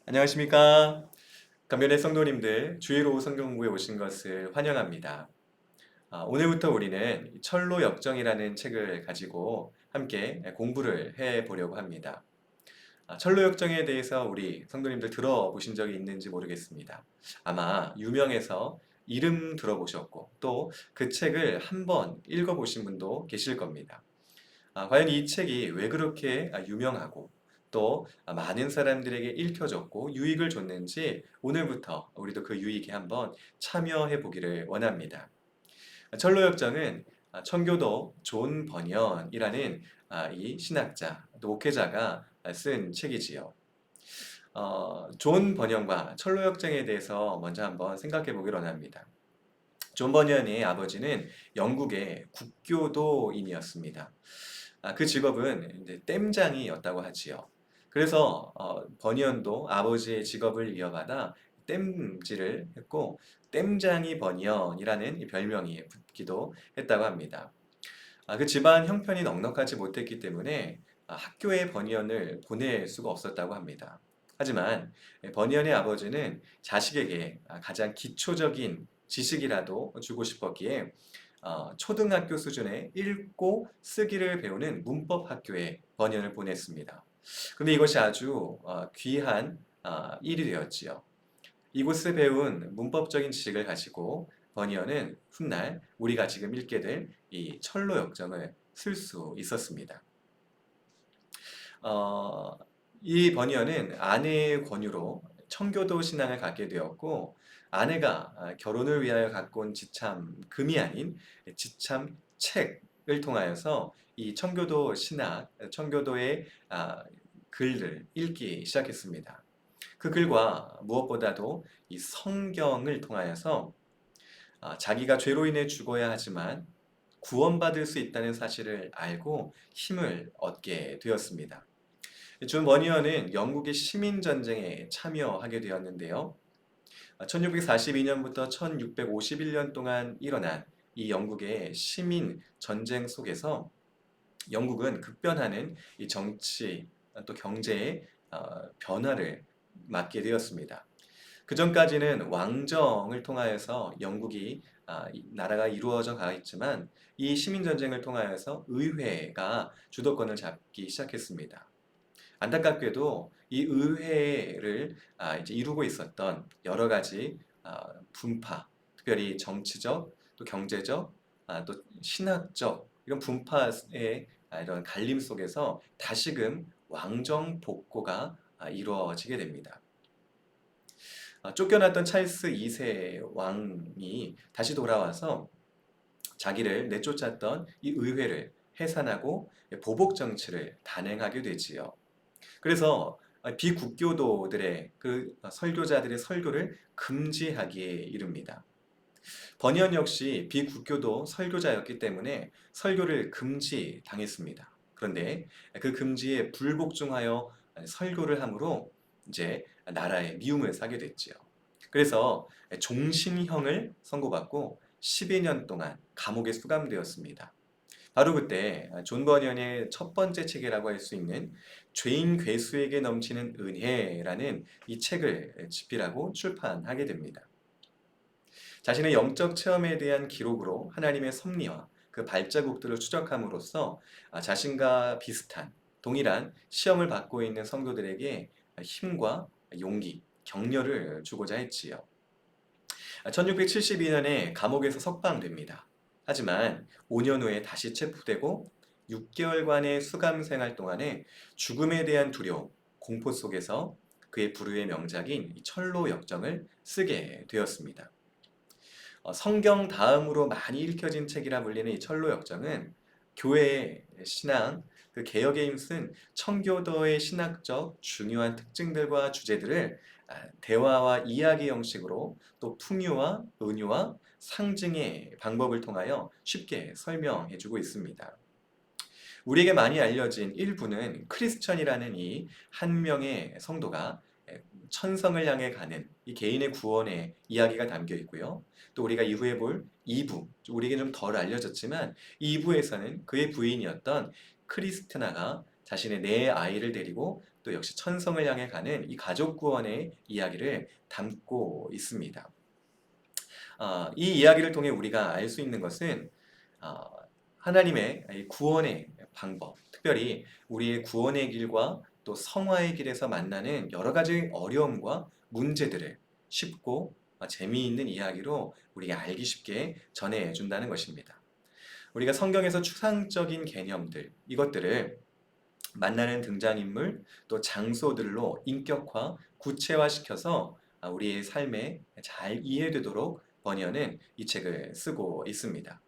안녕하십니까. 감면의 성도님들, 주일오후 성경공부에 오신 것을 환영합니다. 오늘부터 우리는 철로역정이라는 책을 가지고 함께 공부를 해 보려고 합니다. 철로역정에 대해서 우리 성도님들 들어보신 적이 있는지 모르겠습니다. 아마 유명해서 이름 들어보셨고 또 그 책을 한번 읽어보신 분도 계실 겁니다. 과연 이 책이 왜 그렇게 유명하고 또 많은 사람들에게 읽혀졌고 유익을 줬는지 오늘부터 우리도 그 유익에 한번 참여해 보기를 원합니다. 철로역정은 청교도 존 버년이라는 이 신학자, 또 목회자가 쓴 책이지요. 존 버년과 철로역정에 대해서 먼저 한번 생각해 보기를 원합니다. 존 버년의 아버지는 영국의 국교도인이었습니다. 그 직업은 이제 댐장이었다고 하지요. 그래서 버니언도 아버지의 직업을 이어받아 댐질을 했고 댐장이 버니언이라는 이 별명이 붙기도 했다고 합니다. 그 집안 형편이 넉넉하지 못했기 때문에 학교에 버니언을 보낼 수가 없었다고 합니다. 하지만 버니언의 아버지는 자식에게 가장 기초적인 지식이라도 주고 싶었기에 초등학교 수준의 읽고 쓰기를 배우는 문법 학교에 번연을 보냈습니다. 그런데 이것이 아주 귀한 일이 되었지요. 이곳에 배운 문법적인 지식을 가지고 버니언은 훗날 우리가 지금 읽게 될 이 철로 역정을 쓸 수 있었습니다. 어, 이 버니언은 아내의 권유로 청교도 신앙을 갖게 되었고 아내가 결혼을 위하여 갖고 온 지참 금이 아닌 지참 책을 통하여서 이 청교도 신학, 청교도의 글을 읽기 시작했습니다. 그 글과 무엇보다도 이 성경을 통하여서 자기가 죄로 인해 죽어야 하지만 구원받을 수 있다는 사실을 알고 힘을 얻게 되었습니다. 존 버니어는 영국의 시민전쟁에 참여하게 되었는데요. 1642년부터 1651년 동안 일어난 이 영국의 시민 전쟁 속에서 영국은 급변하는 이 정치 또 경제의 변화를 맞게 되었습니다. 그 전까지는 왕정을 통하여서 영국이 나라가 이루어져 가 있지만 이 시민 전쟁을 통하여서 의회가 주도권을 잡기 시작했습니다. 안타깝게도 이 의회를 이제 이루고 있었던 여러 가지 분파, 특별히 정치적, 또 경제적, 또 신학적 이런 분파의 이런 갈림 속에서 다시금 왕정 복고가 이루어지게 됩니다. 쫓겨났던 찰스 2세 왕이 다시 돌아와서 자기를 내쫓았던 이 의회를 해산하고 보복 정치를 단행하게 되지요. 그래서 비국교도들의 그 설교자들의 설교를 금지하기에 이릅니다. 버니언 역시 비국교도 설교자였기 때문에 설교를 금지당했습니다. 그런데 그 금지에 불복종하여 설교를 함으로 이제 나라에 미움을 사게 됐지요. 그래서 종신형을 선고받고 12년 동안 감옥에 수감되었습니다. 바로 그때 존 버니언의 첫 번째 책이라고 할 수 있는 죄인 괴수에게 넘치는 은혜라는 이 책을 집필하고 출판하게 됩니다. 자신의 영적 체험에 대한 기록으로 하나님의 섭리와 그 발자국들을 추적함으로써 자신과 비슷한 동일한 시험을 받고 있는 성도들에게 힘과 용기, 격려를 주고자 했지요. 1672년에 감옥에서 석방됩니다. 하지만 5년 후에 다시 체포되고 6개월간의 수감 생활 동안에 죽음에 대한 두려움, 공포 속에서 그의 불후의 명작인 철로 역정을 쓰게 되었습니다. 성경 다음으로 많이 읽혀진 책이라 불리는 이 철로 역정은 교회의 신앙, 그 개혁에 힘쓴 청교도의 신학적 중요한 특징들과 주제들을 대화와 이야기 형식으로 또 풍요와 은유와 상징의 방법을 통하여 쉽게 설명해 주고 있습니다. 우리에게 많이 알려진 일부는 크리스천이라는 이 한 명의 성도가 천성을 향해 가는 이 개인의 구원의 이야기가 담겨 있고요. 또 우리가 이후에 볼 2부, 우리에게 좀 덜 알려졌지만 2부에서는 그의 부인이었던 크리스티나가 자신의 네 아이를 데리고 또 역시 천성을 향해 가는 이 가족 구원의 이야기를 담고 있습니다. 이 이야기를 통해 우리가 알 수 있는 것은 어, 하나님의 이 구원의 방법, 특별히 우리의 구원의 길과 또 성화의 길에서 만나는 여러 가지 어려움과 문제들을 쉽고 재미있는 이야기로 우리가 알기 쉽게 전해준다는 것입니다. 우리가 성경에서 추상적인 개념들, 이것들을 만나는 등장인물 또 장소들로 인격화, 구체화시켜서 우리의 삶에 잘 이해되도록 번연은 이 책을 쓰고 있습니다.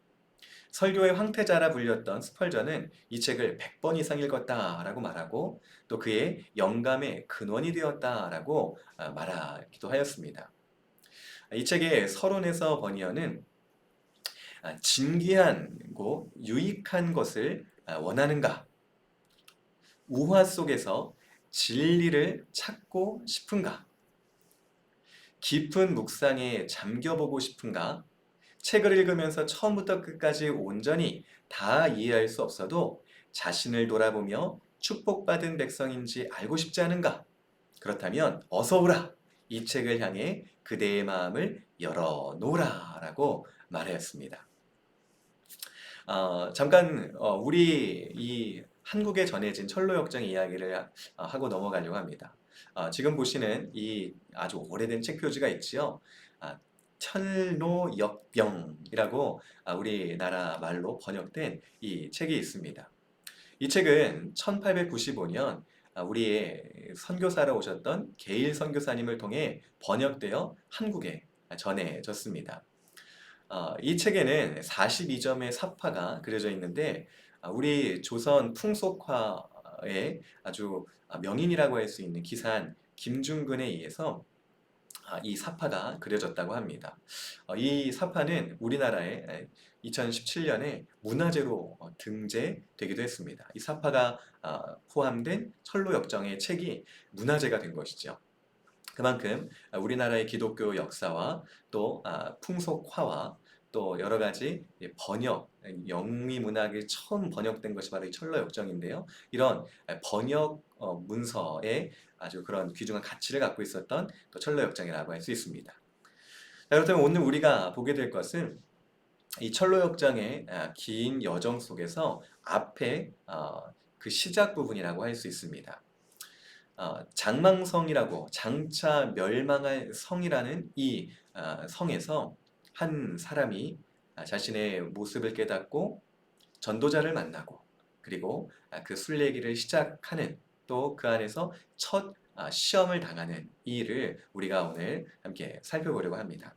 설교의 황태자라 불렸던 스펄전은 이 책을 100번 이상 읽었다라고 말하고 또 그의 영감의 근원이 되었다라고 말하기도 하였습니다. 이 책의 서론에서 버니어는 진귀하고 유익한 것을 원하는가? 우화 속에서 진리를 찾고 싶은가? 깊은 묵상에 잠겨보고 싶은가? 책을 읽으면서 처음부터 끝까지 온전히 다 이해할 수 없어도 자신을 돌아보며 축복받은 백성인지 알고 싶지 않은가? 그렇다면 어서 오라! 이 책을 향해 그대의 마음을 열어놓으라! 라고 말하였습니다. 잠깐 우리 이 한국에 전해진 철로역정 이야기를 하고 넘어가려고 합니다. 지금 보시는 이 아주 오래된 책 표지가 있지요. 아, 철로역병이라고 우리나라 말로 번역된 이 책이 있습니다. 이 책은 1895년 우리의 선교사로 오셨던 게일 선교사님을 통해 번역되어 한국에 전해졌습니다. 이 책에는 42점의 사파가 그려져 있는데 우리 조선 풍속화의 아주 명인이라고 할 수 있는 기산 김중근에 의해서 이 사파가 그려졌다고 합니다. 이 사파는 우리나라에 2017년에 문화재로 등재되기도 했습니다. 이 사파가 포함된 철로역정의 책이 문화재가 된 것이죠. 그만큼 우리나라의 기독교 역사와 또 풍속화와 또 여러 가지 번역, 영미 문학이 처음 번역된 것이 바로 이 철로역정인데요. 이런 번역 문서에 아주 그런 귀중한 가치를 갖고 있었던 또 철로역정이라고 할 수 있습니다. 자, 그렇다면 오늘 우리가 보게 될 것은 이 철로역정의 긴 여정 속에서 앞에 그 시작 부분이라고 할 수 있습니다. 장망성이라고 장차 멸망할 성이라는 이 성에서 한 사람이 자신의 모습을 깨닫고 전도자를 만나고 그리고 그 순례길을 시작하는 또 그 안에서 첫 시험을 당하는 이 일을 우리가 오늘 함께 살펴보려고 합니다.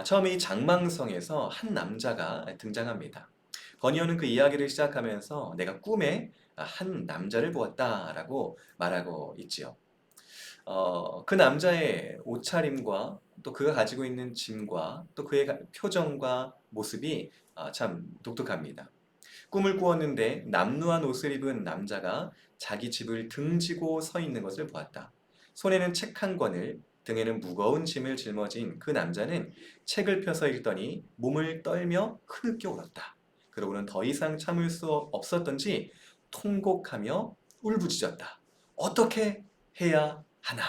처음에 이 장망성에서 한 남자가 등장합니다. 버니어는 그 이야기를 시작하면서 내가 꿈에 한 남자를 보았다라고 말하고 있지요. 그 남자의 옷차림과 또 그가 가지고 있는 짐과 또 그의 표정과 모습이 참 독특합니다. 꿈을 꾸었는데 남루한 옷을 입은 남자가 자기 집을 등지고 서 있는 것을 보았다. 손에는 책 한 권을, 등에는 무거운 짐을 짊어진 그 남자는 책을 펴서 읽더니 몸을 떨며 흐느껴 울었다. 그러고는 더 이상 참을 수 없었던지 통곡하며 울부짖었다. 어떻게 해야 하나?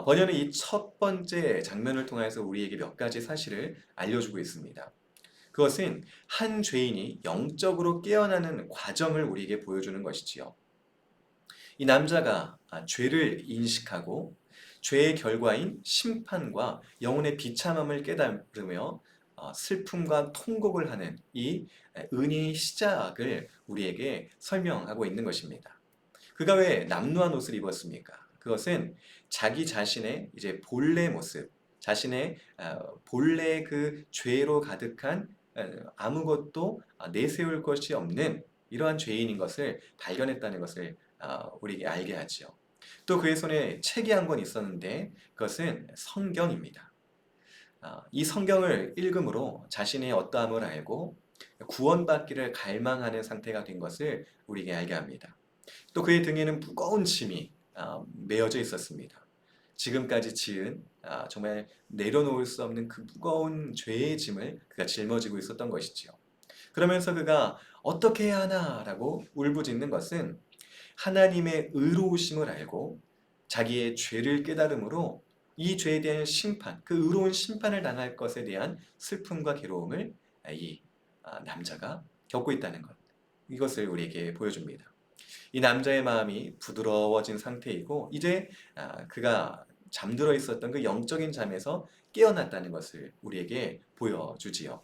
번연은 이 첫 번째 장면을 통해서 우리에게 몇 가지 사실을 알려주고 있습니다. 그것은 한 죄인이 영적으로 깨어나는 과정을 우리에게 보여주는 것이지요. 이 남자가 죄를 인식하고 죄의 결과인 심판과 영혼의 비참함을 깨달으며 슬픔과 통곡을 하는 이 은혜의 시작을 우리에게 설명하고 있는 것입니다. 그가 왜 남루한 옷을 입었습니까? 그것은 자기 자신의 이제 본래 모습, 자신의 본래 그 죄로 가득한 아무것도 내세울 것이 없는 이러한 죄인인 것을 발견했다는 것을 우리에게 알게 하지요. 또 그의 손에 책이 한 권 있었는데 그것은 성경입니다. 이 성경을 읽음으로 자신의 어떠함을 알고 구원받기를 갈망하는 상태가 된 것을 우리에게 알게 합니다. 또 그의 등에는 무거운 짐이 메어져 있었습니다. 지금까지 지은 정말 내려놓을 수 없는 그 무거운 죄의 짐을 그가 짊어지고 있었던 것이지요. 그러면서 그가 어떻게 해야 하나라고 울부짖는 것은 하나님의 의로우심을 알고 자기의 죄를 깨달음으로 이 죄에 대한 심판, 그 의로운 심판을 당할 것에 대한 슬픔과 괴로움을 이 남자가 겪고 있다는 것. 이것을 우리에게 보여줍니다. 이 남자의 마음이 부드러워진 상태이고 이제 그가 잠들어 있었던 그 영적인 잠에서 깨어났다는 것을 우리에게 보여주지요.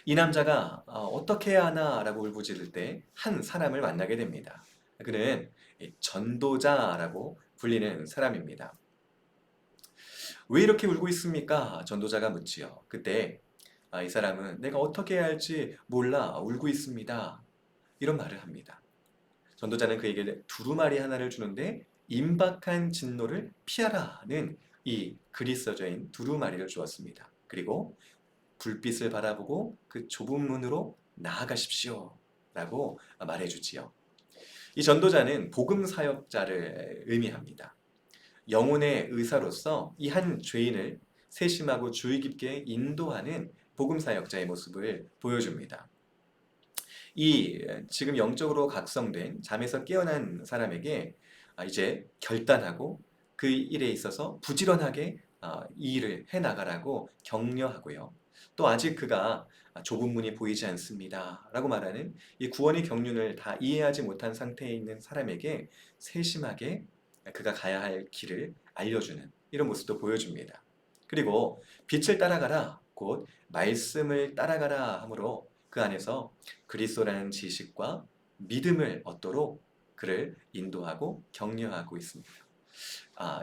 이 남자가 어떻게 해야 하나라고 울부짖을 때 한 사람을 만나게 됩니다. 그는 전도자라고 불리는 사람입니다. 왜 이렇게 울고 있습니까? 전도자가 묻지요. 그때 이 사람은 내가 어떻게 해야 할지 몰라 울고 있습니다. 이런 말을 합니다. 전도자는 그에게 두루마리 하나를 주는데 임박한 진노를 피하라는 이 글이 써져 있는 두루마리를 주었습니다. 그리고 불빛을 바라보고 그 좁은 문으로 나아가십시오. 라고 말해주지요. 이 전도자는 복음 사역자를 의미합니다. 영혼의 의사로서 이 한 죄인을 세심하고 주의 깊게 인도하는 복음 사역자의 모습을 보여줍니다. 이 지금 영적으로 각성된 잠에서 깨어난 사람에게 이제 결단하고 그 일에 있어서 부지런하게 이 일을 해나가라고 격려하고요. 또 아직 그가 좁은 문이 보이지 않습니다. 라고 말하는 이 구원의 경륜을 다 이해하지 못한 상태에 있는 사람에게 세심하게 그가 가야 할 길을 알려주는 이런 모습도 보여줍니다. 그리고 빛을 따라가라, 곧 말씀을 따라가라 하므로 그 안에서 그리스도라는 지식과 믿음을 얻도록 그를 인도하고 격려하고 있습니다.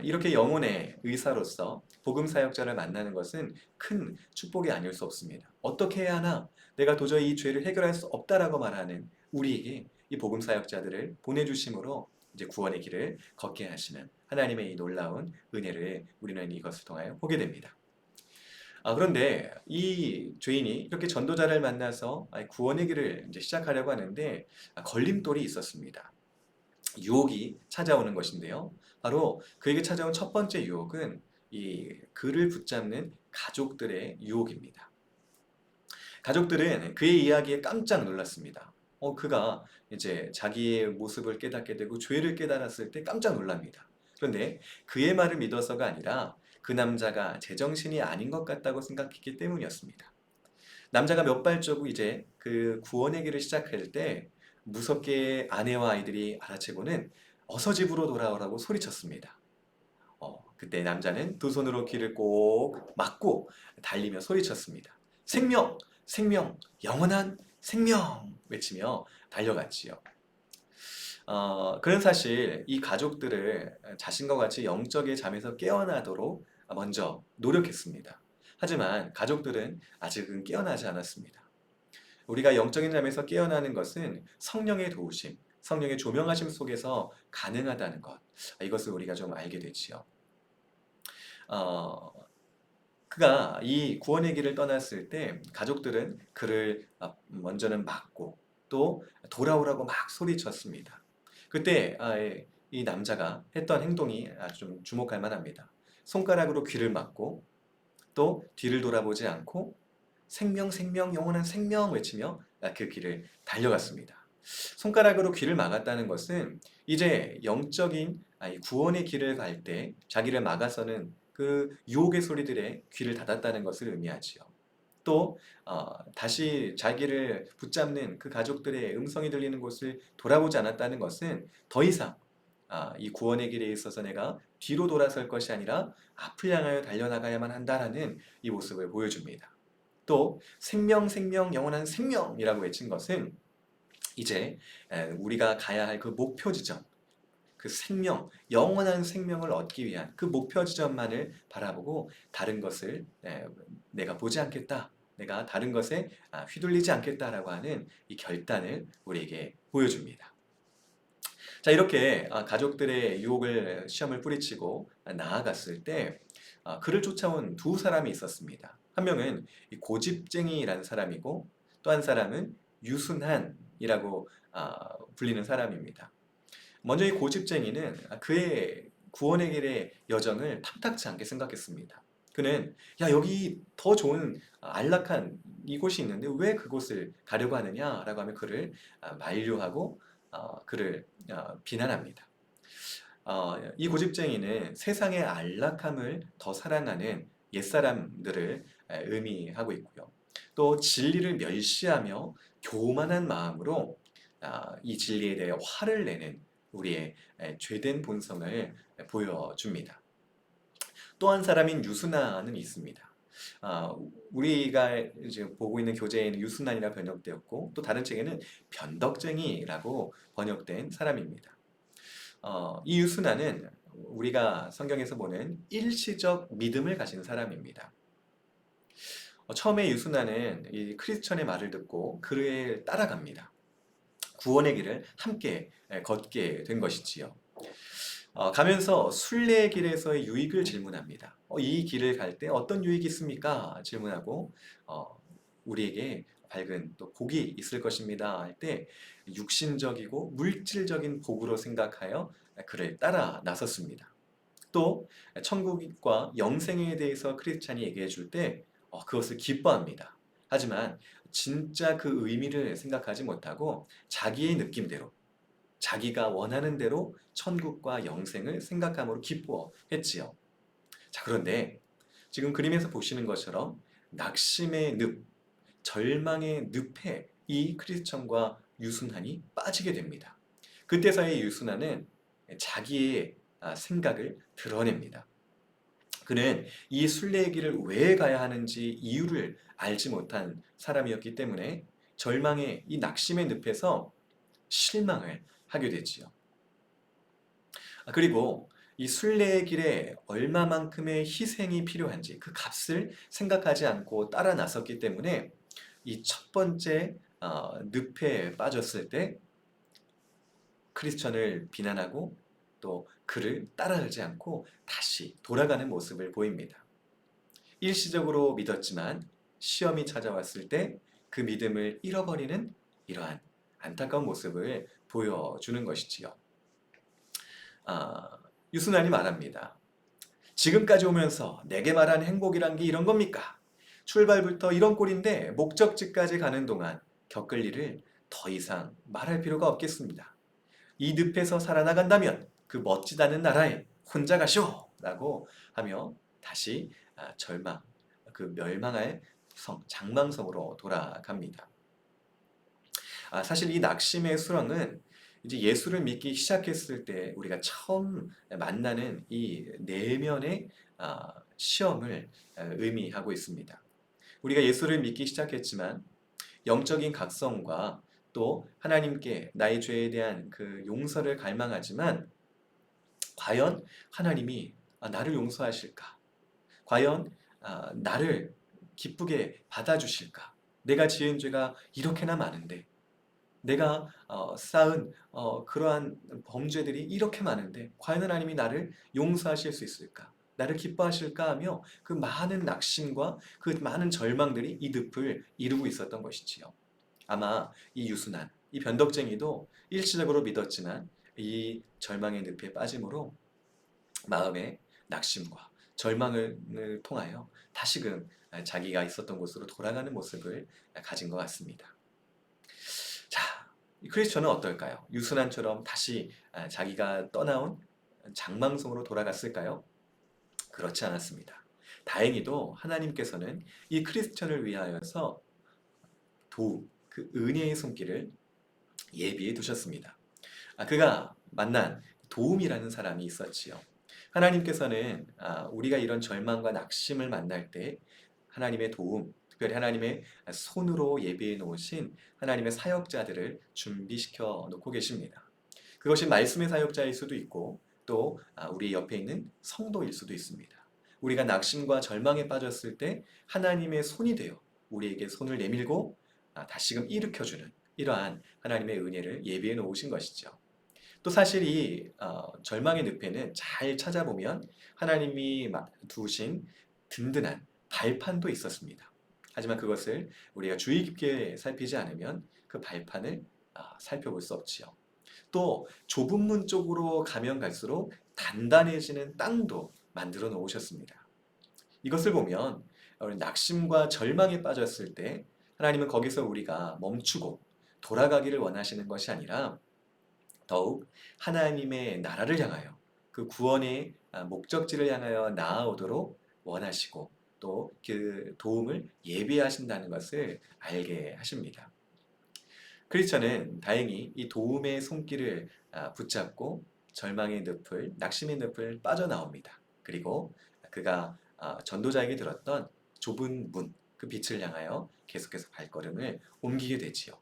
이렇게 영혼의 의사로서 복음 사역자를 만나는 것은 큰 축복이 아닐 수 없습니다. 어떻게 해야 하나? 내가 도저히 이 죄를 해결할 수 없다라고 말하는 우리에게 이 복음 사역자들을 보내주심으로 이제 구원의 길을 걷게 하시는 하나님의 이 놀라운 은혜를 우리는 이것을 통하여 보게 됩니다. 그런데 이 죄인이 이렇게 전도자를 만나서 구원의 길을 이제 시작하려고 하는데 걸림돌이 있었습니다. 유혹이 찾아오는 것인데요. 바로 그에게 찾아온 첫 번째 유혹은 이 그를 붙잡는 가족들의 유혹입니다. 가족들은 그의 이야기에 깜짝 놀랐습니다. 그가 이제 자기의 모습을 깨닫게 되고 죄를 깨달았을 때 깜짝 놀랍니다. 그런데 그의 말을 믿어서가 아니라 그 남자가 제정신이 아닌 것 같다고 생각했기 때문이었습니다. 남자가 몇 발자국 이제 그 구원의 길을 시작할 때 무섭게 아내와 아이들이 알아채고는 어서 집으로 돌아오라고 소리쳤습니다. 그때 남자는 두 손으로 귀를 꼭 막고 달리며 소리쳤습니다. 생명! 생명! 영원한 생명! 외치며 달려갔지요. 그는 사실 이 가족들을 자신과 같이 영적의 잠에서 깨어나도록 먼저 노력했습니다. 하지만 가족들은 아직은 깨어나지 않았습니다. 우리가 영적인 잠에서 깨어나는 것은 성령의 도우심, 성령의 조명하심 속에서 가능하다는 것, 이것을 우리가 좀 알게 되지요. 어, 그가 이 구원의 길을 떠났을 때 가족들은 그를 먼저는 막고 또 돌아오라고 막 소리쳤습니다. 그때 이 남자가 했던 행동이 아주 좀 주목할 만합니다. 손가락으로 귀를 막고 또 뒤를 돌아보지 않고 생명, 생명, 영원한 생명 외치며 그 길을 달려갔습니다. 손가락으로 귀를 막았다는 것은 이제 영적인 구원의 길을 갈 때 자기를 막아서는 그 유혹의 소리들에 귀를 닫았다는 것을 의미하지요. 또 다시 자기를 붙잡는 그 가족들의 음성이 들리는 곳을 돌아보지 않았다는 것은 더 이상 이 구원의 길에 있어서 내가 뒤로 돌아설 것이 아니라 앞을 향하여 달려나가야만 한다라는 이 모습을 보여줍니다. 또 생명, 생명, 영원한 생명이라고 외친 것은 이제 우리가 가야 할 그 목표 지점, 그 생명, 영원한 생명을 얻기 위한 그 목표 지점만을 바라보고 다른 것을 내가 보지 않겠다. 내가 다른 것에 휘둘리지 않겠다라고 하는 이 결단을 우리에게 보여줍니다. 자, 이렇게 가족들의 유혹을 시험을 뿌리치고 나아갔을 때 그를 쫓아온 두 사람이 있었습니다. 한 명은 이 고집쟁이라는 사람이고 또 한 사람은 유순한이라고 불리는 사람입니다. 먼저 이 고집쟁이는 그의 구원의 길의 여정을 탐탁치 않게 생각했습니다. 그는 야 여기 더 좋은 안락한 이곳이 있는데 왜 그곳을 가려고 하느냐라고 하며 그를 만류하고 그를 비난합니다. 이 고집쟁이는 세상의 안락함을 더 사랑하는 옛사람들을 의미하고 있고요. 또 진리를 멸시하며 교만한 마음으로 이 진리에 대해 화를 내는 우리의 죄된 본성을 보여줍니다. 또 한 사람인 유순환은 있습니다. 아, 우리가 지금 보고 있는 교재에는 유순환이라 번역되었고 또 다른 책에는 변덕쟁이라고 번역된 사람입니다. 이 유순환은 우리가 성경에서 보는 일시적 믿음을 가진 사람입니다. 처음에 유순환은 이 크리스천의 말을 듣고 그를 따라갑니다. 구원의 길을 함께 걷게 된 것이지요. 가면서 순례의 길에서의 유익을 질문합니다. 이 길을 갈 때 어떤 유익이 있습니까? 질문하고 우리에게 밝은 또 복이 있을 것입니다. 할 때 육신적이고 물질적인 복으로 생각하여 그를 따라 나섰습니다. 또 천국과 영생에 대해서 크리스찬이 얘기해 줄 때 그것을 기뻐합니다. 하지만 진짜 그 의미를 생각하지 못하고 자기의 느낌대로 자기가 원하는 대로 천국과 영생을 생각함으로 기뻐했지요. 자, 그런데 지금 그림에서 보시는 것처럼 낙심의 늪, 절망의 늪에 이 크리스천과 유순환이 빠지게 됩니다. 그때서야 유순환은 자기의 생각을 드러냅니다. 그는 이 순례의 길을 왜 가야 하는지 이유를 알지 못한 사람이었기 때문에 절망의 이 낙심의 늪에서 실망을 하게 되지요. 그리고 이 순례의 길에 얼마만큼의 희생이 필요한지 그 값을 생각하지 않고 따라 나섰기 때문에 이 첫 번째 늪에 빠졌을 때 크리스천을 비난하고 또 그를 따라가지 않고 다시 돌아가는 모습을 보입니다. 일시적으로 믿었지만 시험이 찾아왔을 때 그 믿음을 잃어버리는 이러한 안타까운 모습을 보여주는 것이지요. 유순환이 말합니다. 지금까지 오면서 내게 말한 행복이란 게 이런 겁니까? 출발부터 이런 꼴인데 목적지까지 가는 동안 겪을 일을 더 이상 말할 필요가 없겠습니다. 이 늪에서 살아나간다면 그 멋지다는 나라에 혼자 가시오! 라고 하며 다시 절망, 그 멸망할 장망성으로 돌아갑니다. 사실 이 낙심의 수렁은 이제 예수를 믿기 시작했을 때 우리가 처음 만나는 이 내면의 시험을 의미하고 있습니다. 우리가 예수를 믿기 시작했지만 영적인 각성과 또 하나님께 나의 죄에 대한 그 용서를 갈망하지만 과연 하나님이 나를 용서하실까? 과연 나를 기쁘게 받아주실까? 내가 지은 죄가 이렇게나 많은데 내가 쌓은 그러한 범죄들이 이렇게 많은데 과연 하나님이 나를 용서하실 수 있을까? 나를 기뻐하실까 하며 그 많은 낙심과 그 많은 절망들이 이 늪을 이루고 있었던 것이지요. 아마 이 유순한, 이 변덕쟁이도 일시적으로 믿었지만 이 절망의 늪에 빠짐으로 마음의 낙심과 절망을 통하여 다시금 자기가 있었던 곳으로 돌아가는 모습을 가진 것 같습니다. 자, 크리스천은 어떨까요? 유순환처럼 다시 자기가 떠나온 장망성으로 돌아갔을까요? 그렇지 않았습니다. 다행히도 하나님께서는 이 크리스천을 위하여서 그 은혜의 손길을 예비해 두셨습니다. 그가 만난 도움이라는 사람이 있었지요. 하나님께서는 우리가 이런 절망과 낙심을 만날 때 하나님의 도움, 특별히 하나님의 손으로 예비해 놓으신 하나님의 사역자들을 준비시켜 놓고 계십니다. 그것이 말씀의 사역자일 수도 있고 또 우리 옆에 있는 성도일 수도 있습니다. 우리가 낙심과 절망에 빠졌을 때 하나님의 손이 되어 우리에게 손을 내밀고 다시금 일으켜주는 이러한 하나님의 은혜를 예비해 놓으신 것이죠. 또 사실 이 절망의 늪에는 잘 찾아보면 하나님이 두신 든든한 발판도 있었습니다. 하지만 그것을 우리가 주의 깊게 살피지 않으면 그 발판을 살펴볼 수 없지요. 또 좁은 문 쪽으로 가면 갈수록 단단해지는 땅도 만들어 놓으셨습니다. 이것을 보면 낙심과 절망에 빠졌을 때 하나님은 거기서 우리가 멈추고 돌아가기를 원하시는 것이 아니라 더욱 하나님의 나라를 향하여 그 구원의 목적지를 향하여 나아오도록 원하시고 또 그 도움을 예비하신다는 것을 알게 하십니다. 크리스천은 다행히 이 도움의 손길을 붙잡고 절망의 늪을, 낙심의 늪을 빠져나옵니다. 그리고 그가 전도자에게 들었던 좁은 문, 그 빛을 향하여 계속해서 발걸음을 옮기게 되지요.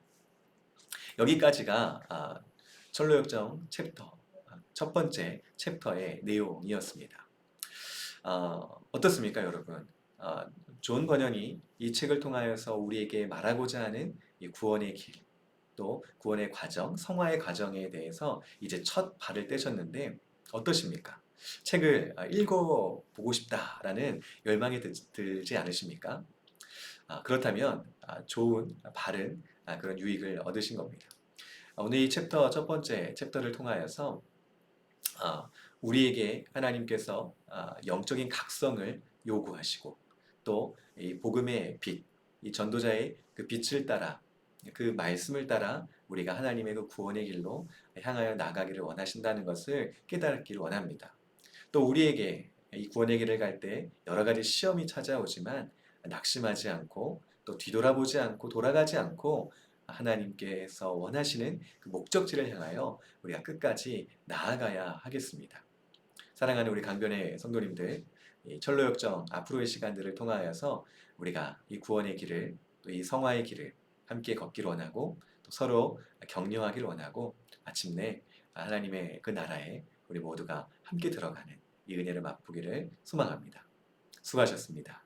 여기까지가 철로역정 챕터 첫 번째 챕터의 내용이었습니다. 어떻습니까, 여러분? 존 번연이 이 책을 통하여서 우리에게 말하고자 하는 이 구원의 길, 또 구원의 과정, 성화의 과정에 대해서 이제 첫 발을 떼셨는데 어떠십니까? 책을 읽어보고 싶다라는 열망이 들지 않으십니까? 그렇다면 좋은, 바른 그런 유익을 얻으신 겁니다. 오늘 이 챕터 첫 번째 챕터를 통하여서 우리에게 하나님께서 영적인 각성을 요구하시고 또 이 복음의 빛, 이 전도자의 그 빛을 따라 그 말씀을 따라 우리가 하나님의 그 구원의 길로 향하여 나가기를 원하신다는 것을 깨닫기를 원합니다. 또 우리에게 이 구원의 길을 갈 때 여러 가지 시험이 찾아오지만 낙심하지 않고 또 뒤돌아보지 않고 돌아가지 않고 하나님께서 원하시는 그 목적지를 향하여 우리가 끝까지 나아가야 하겠습니다. 사랑하는 우리 강변의 성도님들, 이 철로역정 앞으로의 시간들을 통하여서 우리가 이 구원의 길을 또 이 성화의 길을 함께 걷기를 원하고 또 서로 격려하기를 원하고 마침내 하나님의 그 나라에 우리 모두가 함께 들어가는 이 은혜를 맛보기를 소망합니다. 수고하셨습니다.